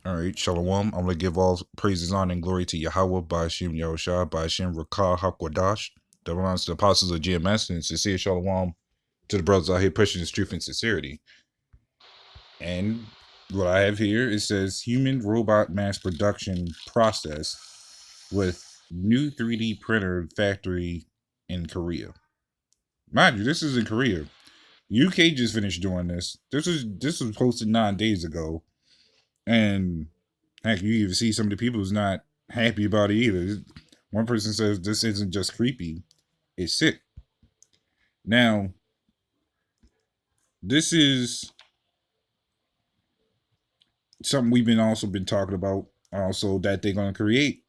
All right, Shalom. I'm going to give all praises, honor, and glory to Yahweh, by Hashem Yahushua, by Hashem Rakah HaKwadash, that belongs to the apostles of GMS, and sincere Shalom to the brothers out here pushing this truth and sincerity. And what I have here, it says human robot mass production process with new 3D printer factory in Korea. Mind you, this is in Korea. UK just finished doing this. This was posted 9 days ago, and heck, you even see some of the people who's not happy about it either. One person says this isn't just creepy, it's sick. Now, this is something we've been talking about. Also, that they're going to create.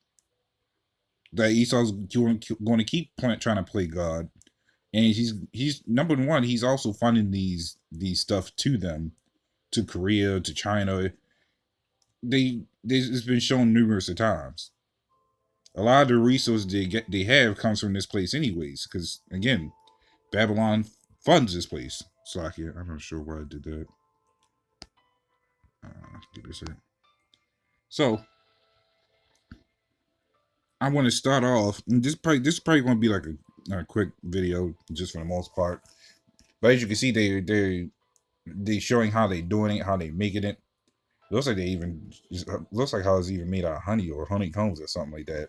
That Esau's going to keep trying to play God, and he's number one. He's also funding these stuff to them, to Korea, to China. It's been shown numerous times. A lot of the resources they have comes from this place anyways, because again, Babylon funds this place. Slakia, I'm not sure why I did that. Give it a second. So I want to start off, and this is probably going to be like a quick video, just for the most part. But as you can see, they showing how they doing it, how they making it. Looks like looks like how it's even made out of honey or honeycombs or something like that.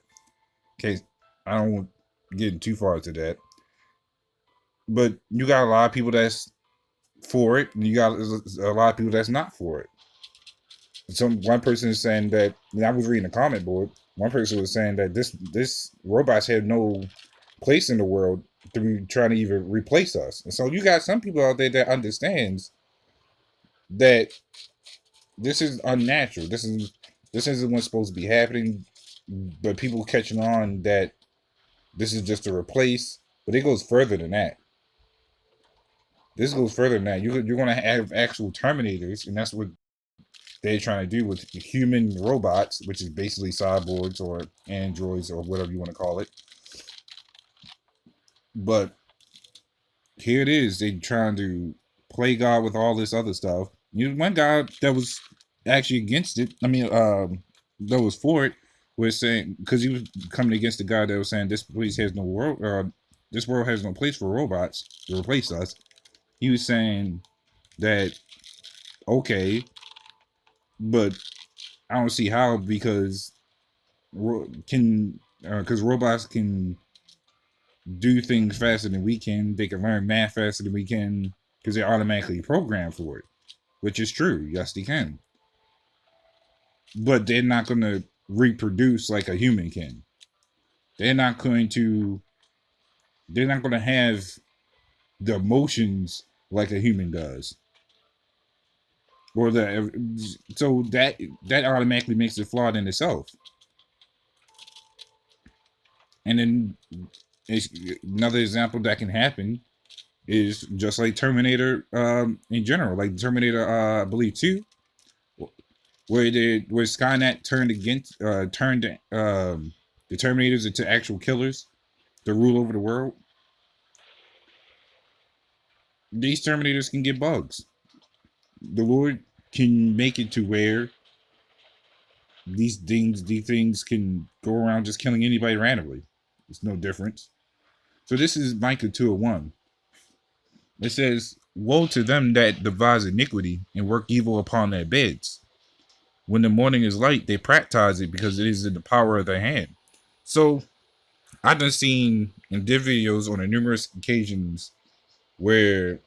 Okay, I don't want getting too far into that. But you got a lot of people that's for it, and you got a lot of people that's not for it. One person is saying that, and I was reading the comment board. One person was saying that this robots have no place in the world to be trying to even replace us. And so you got some people out there that understands that this is unnatural. This isn't what's supposed to be happening. But people catching on that this is just a replace. But it goes further than that. This goes further than that. You're going to have actual Terminators, and that's what they're trying to do with human robots, which is basically cyborgs or androids or whatever you want to call it. But here it is. They're trying to play God with all this other stuff. One guy that was actually against it, that was for it, was saying, because he was coming against the guy that was saying this place has no world, this world has no place for robots to replace us. He was saying that, okay, but I don't see how, because robots can do things faster than we can. They can learn math faster than we can because they're automatically programmed for it, which is true. Yes, they can. But they're not going to reproduce like a human can. They're not going to have the emotions like a human does. So that automatically makes it flawed in itself. And then another example that can happen is just like Terminator in general, like Terminator I believe 2, where Skynet turned the Terminators into actual killers to rule over the world. These Terminators can get bugs. The Lord can make it to where these things can go around just killing anybody randomly. It's no difference. So this is Micah 2:1. It says, "Woe to them that devise iniquity and work evil upon their beds. When the morning is light, they practice it because it is in the power of their hand." So I've done seen in their videos on numerous occasions where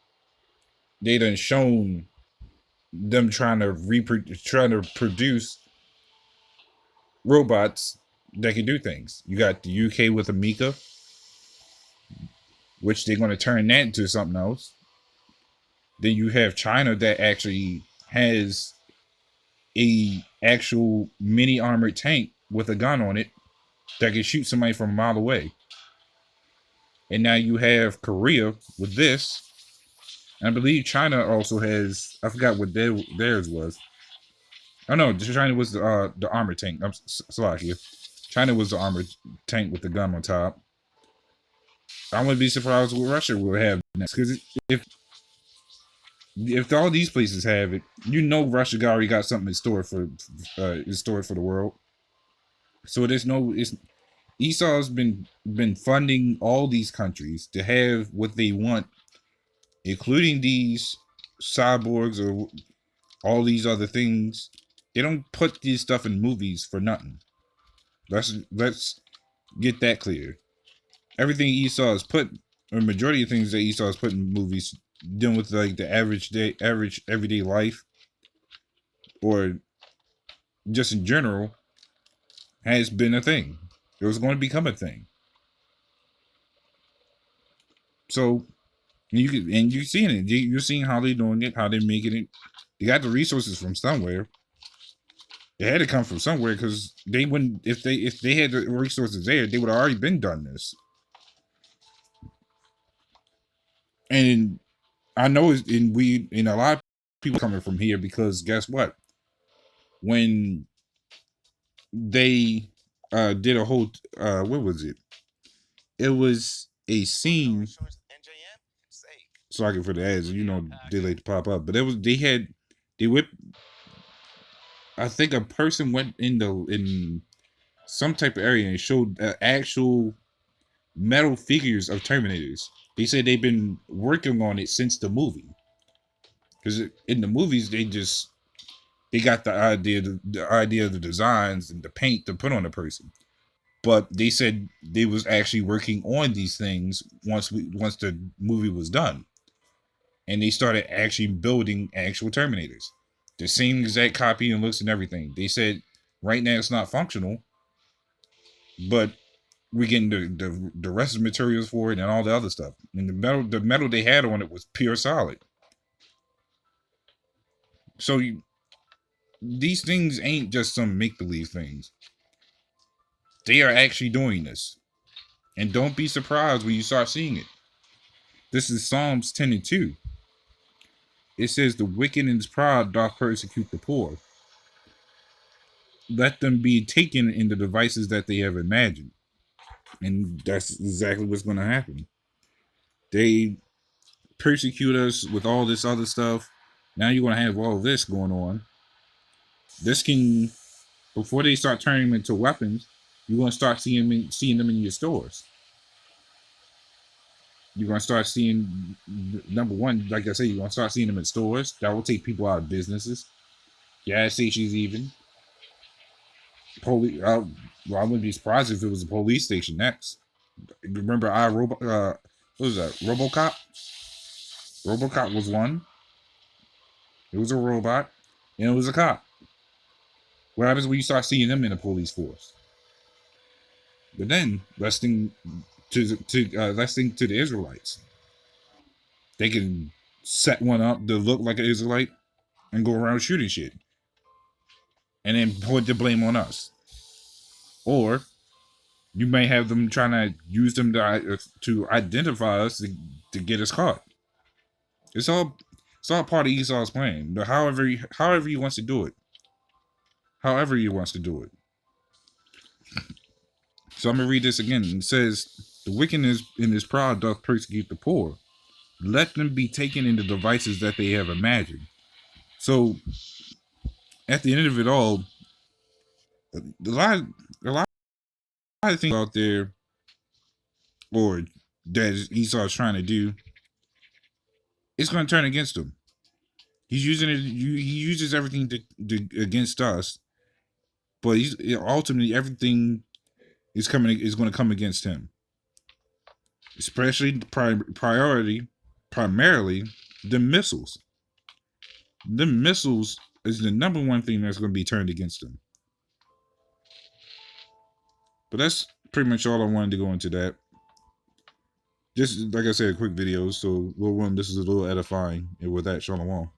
they done shown them trying to produce robots that can do things. You got the UK with Amica, which they're going to turn that into something else. Then you have China that actually has a actual mini armored tank with a gun on it that can shoot somebody from a mile away. And now you have Korea with this. And I believe China also has, I forgot what theirs was. Oh no, China was the armored tank. I'm sorry. China was the armored tank with the gun on top. I wouldn't be surprised what Russia will have next, because If all these places have it, you know Russia already got something in store for the world. So there's no. It's Esau's been funding all these countries to have what they want, including these cyborgs or all these other things. They don't put these stuff in movies for nothing. Let's get that clear. Everything Esau has put, or majority of things that Esau has put in movies, dealing with like the average everyday life, or just in general, has been a thing. It was going to become a thing. So you're seeing it. You're seeing how they're doing it, how they're making it. They got the resources from somewhere. It had to come from somewhere because they wouldn't. If they had the resources there, they would have already been done this. And I know it's in a lot of people coming from here because guess what? When they did a whole what was it? It was a scene. Sorry for the ads, they like to pop up, but it was they whipped. I think a person went in some type of area and showed actual metal figures of Terminators. They said they've been working on it since the movie. Because in the movies, they got the idea of the designs and the paint to put on a person. But they said they was actually working on these things once the movie was done, and they started actually building actual Terminators, the same exact copy and looks and everything. They said right now it's not functional, but we're getting the rest of the materials for it and all the other stuff. And the metal they had on it was pure solid. So these things ain't just some make believe things. They are actually doing this, and don't be surprised when you start seeing it. This is Psalms 10:2. It says, "The wicked in his pride doth persecute the poor. Let them be taken in the devices that they have imagined." And that's exactly what's going to happen. They persecute us with all this other stuff. Now you're going to have all this going on. This can, before they start turning them into weapons, you're going to start seeing them in your stores. You're going to start seeing, number one, like I said, you're going to start seeing them in stores. That will take people out of businesses, gas stations, even. Police. Well, I wouldn't be surprised if it was a police station next. Remember, what was that? RoboCop. RoboCop was one. It was a robot, and it was a cop. What happens when you start seeing them in the police force? But then let's think to the Israelites. They can set one up to look like an Israelite and go around shooting shit, and then put the blame on us. Or you may have them trying to use them to identify us to get us caught. It's all part of Esau's plan. But however he wants to do it. However he wants to do it. So I'm gonna read this again. It says, "The wickedness in his pride doth persecute the poor. Let them be taken in the devices that they have imagined." So at the end of it all, a lot of things out there, or that Esau's trying to do, it's going to turn against him. He's using it. He uses everything against us, but ultimately everything is going to come against him. Especially primarily the missiles. The missiles is the number one thing that's going to be turned against him. But that's pretty much all I wanted to go into that. Just like I said, a quick video. So, this is a little edifying. And with that, shalom.